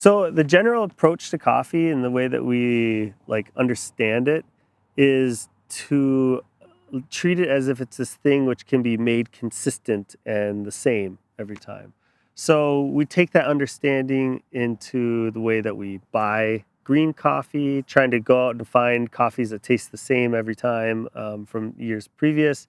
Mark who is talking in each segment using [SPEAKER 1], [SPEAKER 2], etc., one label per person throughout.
[SPEAKER 1] So the general approach to coffee and the way that we understand it is to treat it as if it's this thing which can be made consistent and the same every time. So we take that understanding into the way that we buy green coffee, trying to go out and find coffees that taste the same every time from years previous.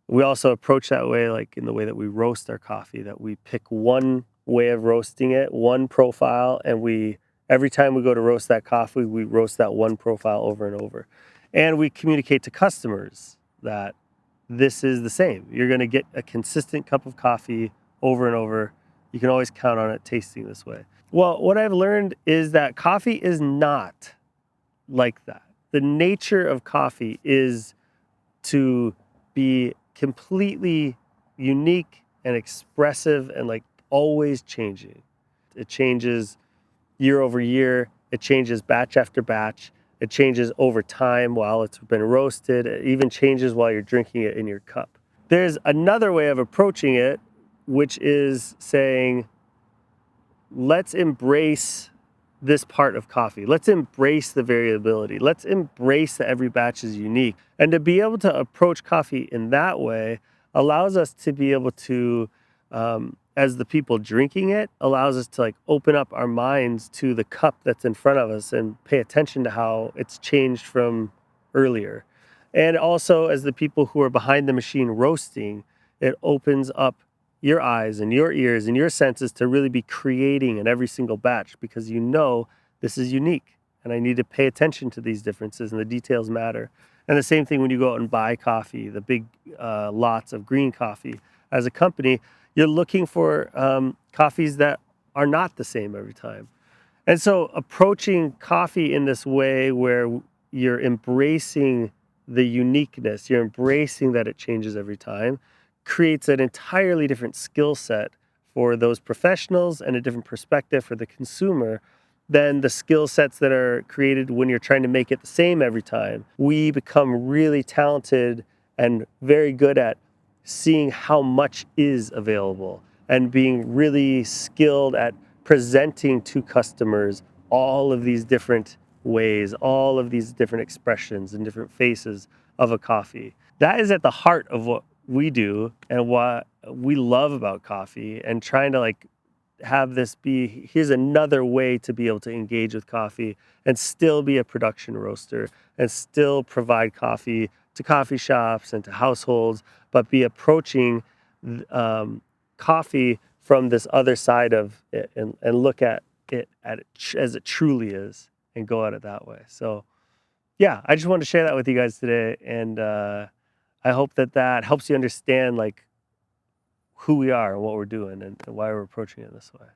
[SPEAKER 1] We also approach that way, like in the way that we roast our coffee, that we pick one way of roasting it, one profile, and every time we go to roast that coffee, we roast that one profile over and over. And we communicate to customers that this is the same. You're going to get a consistent cup of coffee over and over. You can always count on it tasting this way. Well, what I've learned is that coffee is not like that. The nature of coffee is to be completely unique and expressive and always changing. It changes year over year. It changes batch after batch. It changes over time while it's been roasted. It even changes while you're drinking it in your cup. There's another way of approaching it, which is saying, let's embrace this part of coffee. Let's embrace the variability. Let's embrace that every batch is unique. And to be able to approach coffee in that way allows us to be able to, as the people drinking it, allows us to open up our minds to the cup that's in front of us and pay attention to how it's changed from earlier. And also, as the people who are behind the machine roasting, it opens up your eyes and your ears and your senses to really be creating in every single batch, because this is unique and I need to pay attention to these differences, and the details matter. And the same thing when you go out and buy coffee, the big lots of green coffee. As a company, you're looking for coffees that are not the same every time. And so approaching coffee in this way where you're embracing the uniqueness, you're embracing that it changes every time, creates an entirely different skill set for those professionals and a different perspective for the consumer than the skill sets that are created when you're trying to make it the same every time. We become really talented and very good at seeing how much is available and being really skilled at presenting to customers all of these different ways, all of these different expressions and different faces of a coffee. That is at the heart of what we do and what we love about coffee, and trying to have this be, here's another way to be able to engage with coffee and still be a production roaster and still provide coffee to coffee shops and to households, but be approaching coffee from this other side of it and look at it as it truly is and go at it that way. So yeah, I just wanted to share that with you guys today, and I hope that helps you understand who we are and what we're doing and why we're approaching it this way.